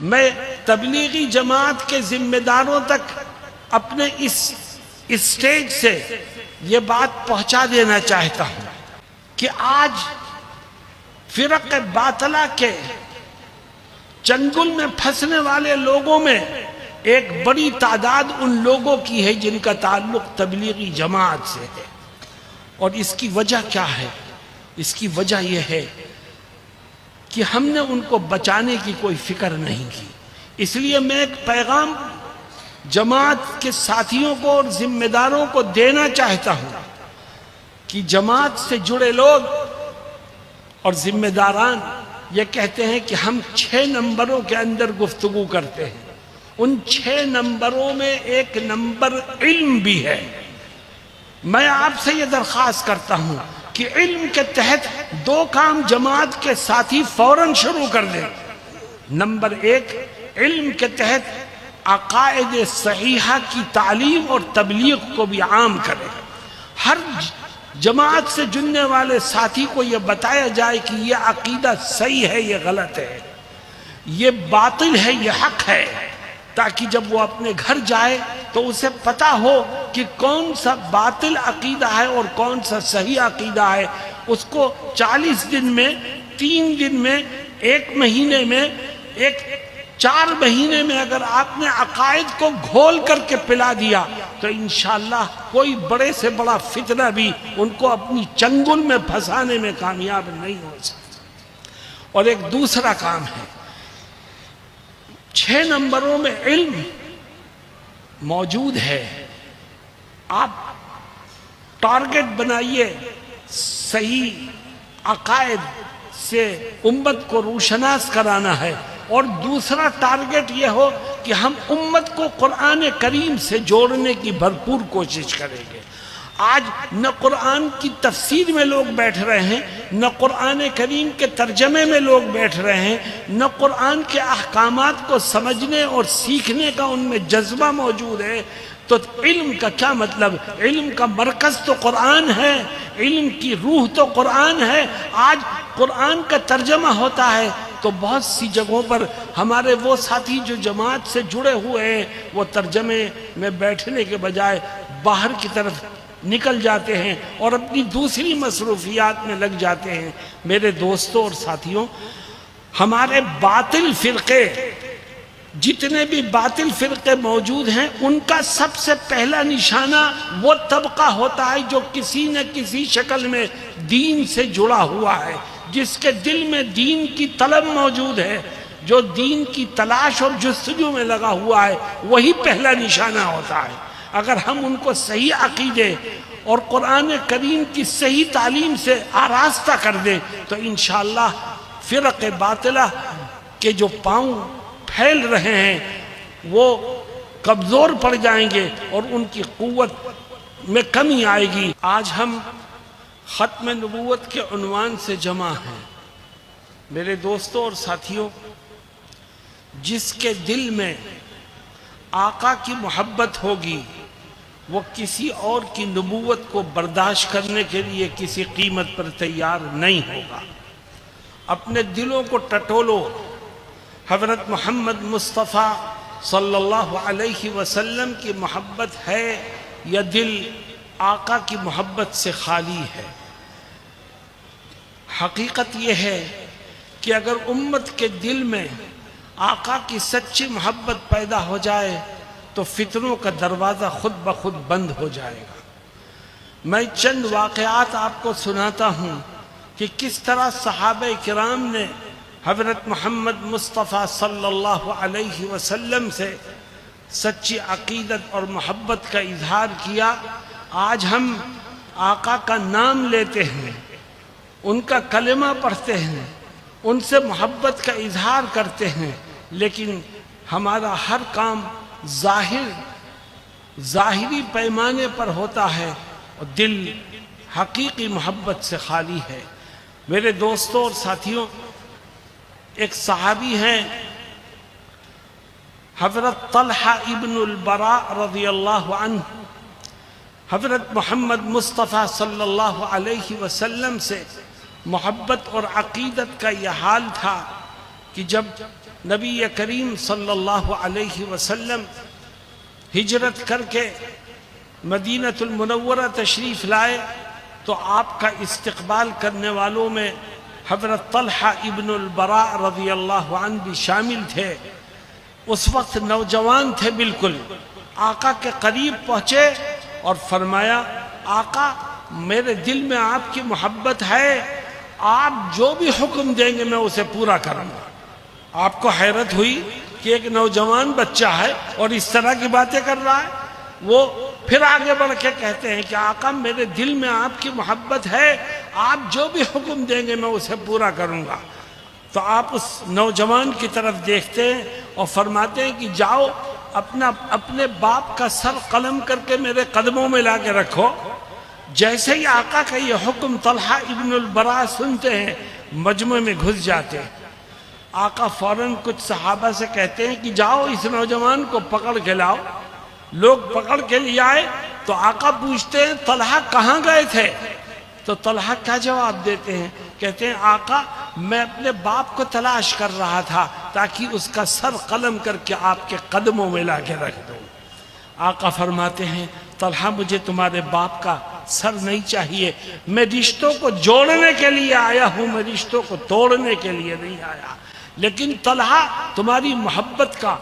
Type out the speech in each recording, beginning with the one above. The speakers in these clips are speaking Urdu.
میں تبلیغی جماعت کے ذمہ داروں تک اپنے اس اسٹیج سے یہ بات پہنچا دینا چاہتا ہوں کہ آج فرق باطلہ کے چنگل میں پھنسنے والے لوگوں میں ایک بڑی تعداد ان لوگوں کی ہے جن کا تعلق تبلیغی جماعت سے ہے. اور اس کی وجہ کیا ہے؟ اس کی وجہ یہ ہے کہ ہم نے ان کو بچانے کی کوئی فکر نہیں کی. اس لیے میں ایک پیغام جماعت کے ساتھیوں کو اور ذمہ داروں کو دینا چاہتا ہوں کہ جماعت سے جڑے لوگ اور ذمہ داران یہ کہتے ہیں کہ ہم 6 نمبروں کے اندر گفتگو کرتے ہیں. ان 6 نمبروں میں ایک نمبر علم بھی ہے. میں آپ سے یہ درخواست کرتا ہوں کہ علم کے تحت 2 کام جماعت کے ساتھی فوراً شروع کر دیں. نمبر 1، علم کے تحت عقائد صحیحہ کی تعلیم اور تبلیغ کو بھی عام کریں. ہر جماعت سے جڑنے والے ساتھی کو یہ بتایا جائے کہ یہ عقیدہ صحیح ہے، یہ غلط ہے، یہ باطل ہے، یہ حق ہے، تاکہ جب وہ اپنے گھر جائے تو اسے پتا ہو کہ کون سا باطل عقیدہ ہے اور کون سا صحیح عقیدہ ہے. اس کو 40 دن میں، 3 دن میں، 1 مہینے میں، 4 مہینے میں اگر آپ نے عقائد کو گھول کر کے پلا دیا تو انشاءاللہ کوئی بڑے سے بڑا فتنہ بھی ان کو اپنی چنگل میں پھنسانے میں کامیاب نہیں ہو سکتا. اور ایک دوسرا کام ہے، 6 نمبروں میں علم موجود ہے. آپ ٹارگٹ بنائیے، صحیح عقائد سے امت کو روشناس کرانا ہے. اور دوسرا ٹارگٹ یہ ہو کہ ہم امت کو قرآن کریم سے جوڑنے کی بھرپور کوشش کریں گے. آج نہ قرآن کی تفسیر میں لوگ بیٹھ رہے ہیں، نہ قرآن کریم کے ترجمے میں لوگ بیٹھ رہے ہیں، نہ قرآن کے احکامات کو سمجھنے اور سیکھنے کا ان میں جذبہ موجود ہے. تو علم کا کیا مطلب؟ علم کا مرکز تو قرآن ہے، علم کی روح تو قرآن ہے. آج قرآن کا ترجمہ ہوتا ہے تو بہت سی جگہوں پر ہمارے وہ ساتھی جو جماعت سے جڑے ہوئے ہیں وہ ترجمے میں بیٹھنے کے بجائے باہر کی طرف نکل جاتے ہیں اور اپنی دوسری مصروفیات میں لگ جاتے ہیں. میرے دوستوں اور ساتھیوں، ہمارے باطل فرقے، جتنے بھی باطل فرقے موجود ہیں، ان کا سب سے پہلا نشانہ وہ طبقہ ہوتا ہے جو کسی نہ کسی شکل میں دین سے جڑا ہوا ہے، جس کے دل میں دین کی طلب موجود ہے، جو دین کی تلاش اور جستجو میں لگا ہوا ہے، وہی پہلا نشانہ ہوتا ہے. اگر ہم ان کو صحیح عقیدے اور قرآن کریم کی صحیح تعلیم سے آراستہ کر دیں تو انشاءاللہ فرق باطلہ کے جو پاؤں پھیل رہے ہیں وہ کمزور پڑ جائیں گے اور ان کی قوت میں کمی آئے گی. آج ہم ختم نبوت کے عنوان سے جمع ہیں. میرے دوستوں اور ساتھیوں، جس کے دل میں آقا کی محبت ہوگی وہ کسی اور کی نبوت کو برداشت کرنے کے لیے کسی قیمت پر تیار نہیں ہوگا. اپنے دلوں کو ٹٹولو. حضرت محمد مصطفیٰ صلی اللہ علیہ وسلم کی محبت ہے یا دل آقا کی محبت سے خالی ہے؟ حقیقت یہ ہے کہ اگر امت کے دل میں آقا کی سچی محبت پیدا ہو جائے تو فتنوں کا دروازہ خود بخود بند ہو جائے گا. میں چند واقعات آپ کو سناتا ہوں کہ کس طرح صحابہ کرام نے حضرت محمد مصطفیٰ صلی اللہ علیہ وسلم سے سچی عقیدت اور محبت کا اظہار کیا. آج ہم آقا کا نام لیتے ہیں، ان کا کلمہ پڑھتے ہیں، ان سے محبت کا اظہار کرتے ہیں، لیکن ہمارا ہر کام ظاہری پیمانے پر ہوتا ہے اور دل حقیقی محبت سے خالی ہے. میرے دوستوں اور ساتھیوں، ایک صحابی ہیں حضرت طلحہ ابن البراء رضی اللہ عنہ. حضرت محمد مصطفیٰ صلی اللہ علیہ وسلم سے محبت اور عقیدت کا یہ حال تھا کہ جب نبی کریم صلی اللہ علیہ وسلم ہجرت کر کے مدینہ المنورہ تشریف لائے تو آپ کا استقبال کرنے والوں میں حضرت طلحہ ابن البراء رضی اللہ عنہ بھی شامل تھے۔ اس وقت نوجوان تھے بالکل، آقا کے قریب پہنچے اور فرمایا آقا میرے دل میں آپ کی محبت ہے، آپ جو بھی حکم دیں گے میں اسے پورا کروں گا۔ آپ کو حیرت ہوئی کہ ایک نوجوان بچہ ہے اور اس طرح کی باتیں کر رہا ہے۔ وہ پھر آگے بڑھ کے کہتے ہیں کہ آقا میرے دل میں آپ کی محبت ہے، آپ جو بھی حکم دیں گے میں اسے پورا کروں گا۔ تو آپ اس نوجوان کی طرف دیکھتے ہیں اور فرماتے ہیں کہ جاؤ اپنے باپ کا سر قلم کر کے میرے قدموں میں لا کے رکھو۔ جیسے ہی آقا کا یہ حکم طلحہ ابن البراء سنتے ہیں مجمع میں گھس جاتے ہیں۔ آقا فوراً کچھ صحابہ سے کہتے ہیں کہ جاؤ اس نوجوان کو پکڑ کے لاؤ۔ لوگ پکڑ کے لے آئے تو آقا پوچھتے ہیں طلحہ کہاں گئے تھے؟ تو طلحہ کیا جواب دیتے ہیں؟ کہتے ہیں آقا میں اپنے باپ کو تلاش کر رہا تھا تاکہ اس کا سر قلم کر کے آپ کے قدموں میں لا کے رکھ دوں۔ آقا فرماتے ہیں طلحہ مجھے تمہارے باپ کا سر نہیں چاہیے، میں رشتوں کو جوڑنے کے لیے آیا ہوں، میں رشتوں کو توڑنے کے لیے نہیں آیا۔ لیکن طلحہ تمہاری محبت کا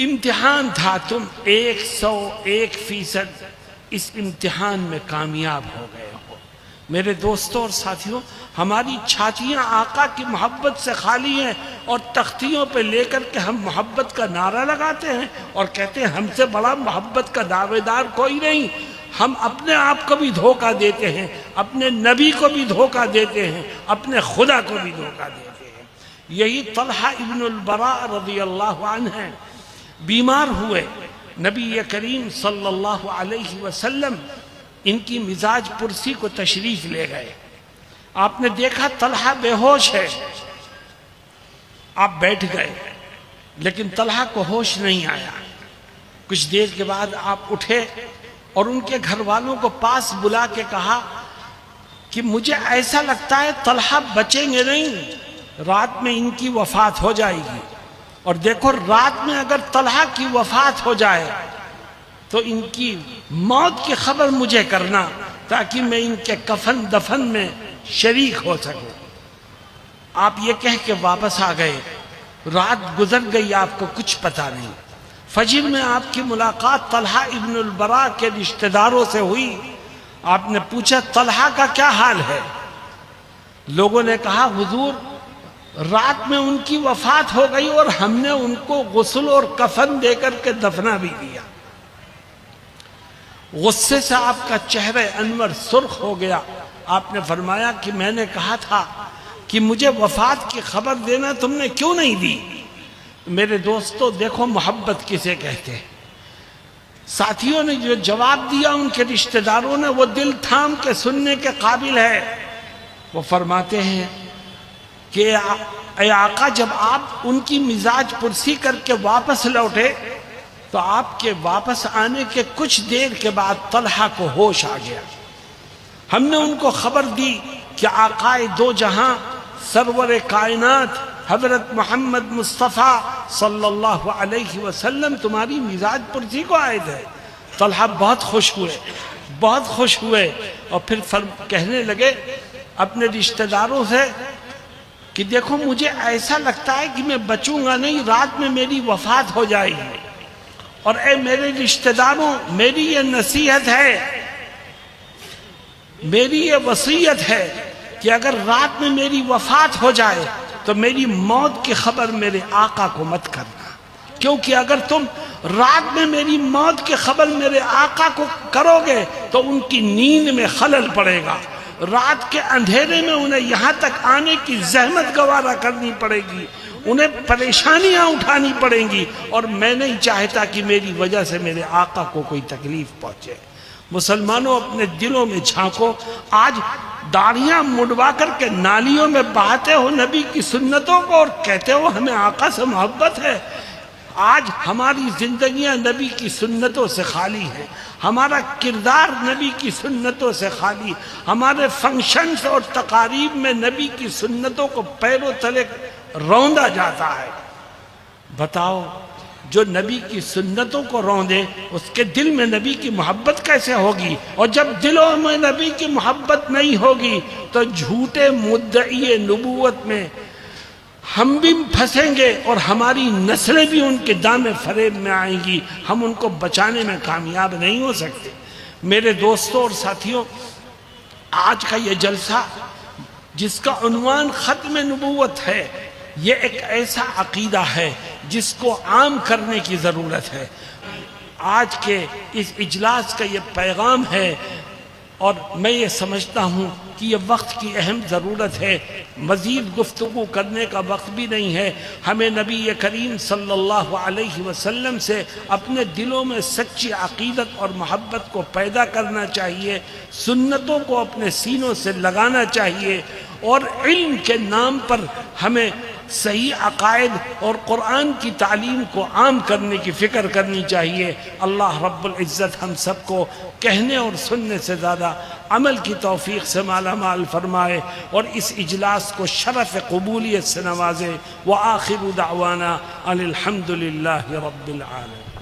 امتحان تھا، تم 101% اس امتحان میں کامیاب ہو گئے ہو۔ میرے دوستوں اور ساتھیوں، ہماری چھاتیاں آقا کی محبت سے خالی ہیں اور تختیوں پہ لے کر کے ہم محبت کا نعرہ لگاتے ہیں اور کہتے ہیں ہم سے بڑا محبت کا دعوے دار کوئی نہیں۔ ہم اپنے آپ کو بھی دھوکہ دیتے ہیں، اپنے نبی کو بھی دھوکہ دیتے ہیں، اپنے خدا کو بھی دھوکہ دیتے ہیں۔ یہی طلحہ ابن البراء رضی اللہ عنہ ہیں، بیمار ہوئے، نبی کریم صلی اللہ علیہ وسلم ان کی مزاج پرسی کو تشریف لے گئے۔ آپ نے دیکھا طلحہ بے ہوش ہے، آپ بیٹھ گئے، لیکن طلحہ کو ہوش نہیں آیا۔ کچھ دیر کے بعد آپ اٹھے اور ان کے گھر والوں کو پاس بلا کے کہا کہ مجھے ایسا لگتا ہے طلحہ بچیں گے نہیں، رات میں ان کی وفات ہو جائے گی، اور دیکھو رات میں اگر طلحہ کی وفات ہو جائے تو ان کی موت کی خبر مجھے کرنا تاکہ میں ان کے کفن دفن میں شریک ہو سکوں۔ آپ یہ کہہ کے واپس آ گئے، رات گزر گئی، آپ کو کچھ پتہ نہیں۔ فجر میں آپ کی ملاقات طلحہ ابن البراء کے رشتہ داروں سے ہوئی۔ آپ نے پوچھا طلحہ کا کیا حال ہے؟ لوگوں نے کہا حضور رات میں ان کی وفات ہو گئی اور ہم نے ان کو غسل اور کفن دے کر کے دفنا بھی دیا۔ غصے سے آپ کا چہرہ انور سرخ ہو گیا۔ آپ نے فرمایا کہ میں نے کہا تھا کہ مجھے وفات کی خبر دینا، تم نے کیوں نہیں دی؟ میرے دوستو دیکھو محبت کسے کہتے ہیں۔ ساتھیوں نے جو جواب دیا ان کے رشتہ داروں نے، وہ دل تھام کے سننے کے قابل ہے۔ وہ فرماتے ہیں کہ اے آقا جب آپ ان کی مزاج پرسی کر کے واپس لوٹے تو آپ کے واپس آنے کے کچھ دیر کے بعد طلحہ کو ہوش آ گیا۔ ہم نے ان کو خبر دی کہ آقائے دو جہاں سرور کائنات حضرت محمد مصطفیٰ صلی اللہ علیہ وسلم تمہاری مزاج پرسی کو آئے تھے۔ طلحہ بہت خوش ہوئے، بہت خوش ہوئے، اور پھر کہنے لگے اپنے رشتہ داروں سے کہ دیکھو مجھے ایسا لگتا ہے کہ میں بچوں گا نہیں، رات میں میری وفات ہو جائے گی، اور اے میرے رشتہ داروں میری یہ نصیحت ہے، میری یہ وصیت ہے کہ اگر رات میں میری وفات ہو جائے تو میری موت کی خبر میرے آقا کو مت کرنا، کیونکہ اگر تم رات میں میری موت کی خبر میرے آقا کو کرو گے تو ان کی نیند میں خلل پڑے گا، رات کے اندھیرے میں انہیں یہاں تک آنے کی زحمت گوارا کرنی پڑے گی، انہیں پریشانیاں اٹھانی پڑیں گی، اور میں نہیں چاہتا کہ میری وجہ سے میرے آقا کو کوئی تکلیف پہنچے۔ مسلمانوں اپنے دلوں میں جھانکو، آج داڑھیاں مڈوا کر کے نالیوں میں بہاتے ہو نبی کی سنتوں کو اور کہتے ہو ہمیں آقا سے محبت ہے۔ آج ہماری زندگیاں نبی کی سنتوں سے خالی ہیں، ہمارا کردار نبی کی سنتوں سے خالی، ہمارے فنکشنز اور تقاریب میں نبی کی سنتوں کو پیروں تلے روندا جاتا ہے۔ بتاؤ جو نبی کی سنتوں کو روندے اس کے دل میں نبی کی محبت کیسے ہوگی؟ اور جب دلوں میں نبی کی محبت نہیں ہوگی تو جھوٹے مدعی نبوت میں ہم بھی پھنسیں گے اور ہماری نسلیں بھی ان کے دام فریب میں آئیں گی، ہم ان کو بچانے میں کامیاب نہیں ہو سکتے۔ میرے دوستوں اور ساتھیوں، آج کا یہ جلسہ جس کا عنوان ختم نبوت ہے، یہ ایک ایسا عقیدہ ہے جس کو عام کرنے کی ضرورت ہے۔ آج کے اس اجلاس کا یہ پیغام ہے، اور میں یہ سمجھتا ہوں کہ یہ وقت کی اہم ضرورت ہے، مزید گفتگو کرنے کا وقت بھی نہیں ہے۔ ہمیں نبی کریم صلی اللہ علیہ وسلم سے اپنے دلوں میں سچی عقیدت اور محبت کو پیدا کرنا چاہیے، سنتوں کو اپنے سینوں سے لگانا چاہیے، اور علم کے نام پر ہمیں صحیح عقائد اور قرآن کی تعلیم کو عام کرنے کی فکر کرنی چاہیے۔ اللہ رب العزت ہم سب کو کہنے اور سننے سے زیادہ عمل کی توفیق سے مالا مال فرمائے، اور اس اجلاس کو شرف قبولیت سے نوازے۔ وآخر دعوانا ان الحمد للہ رب العالمین۔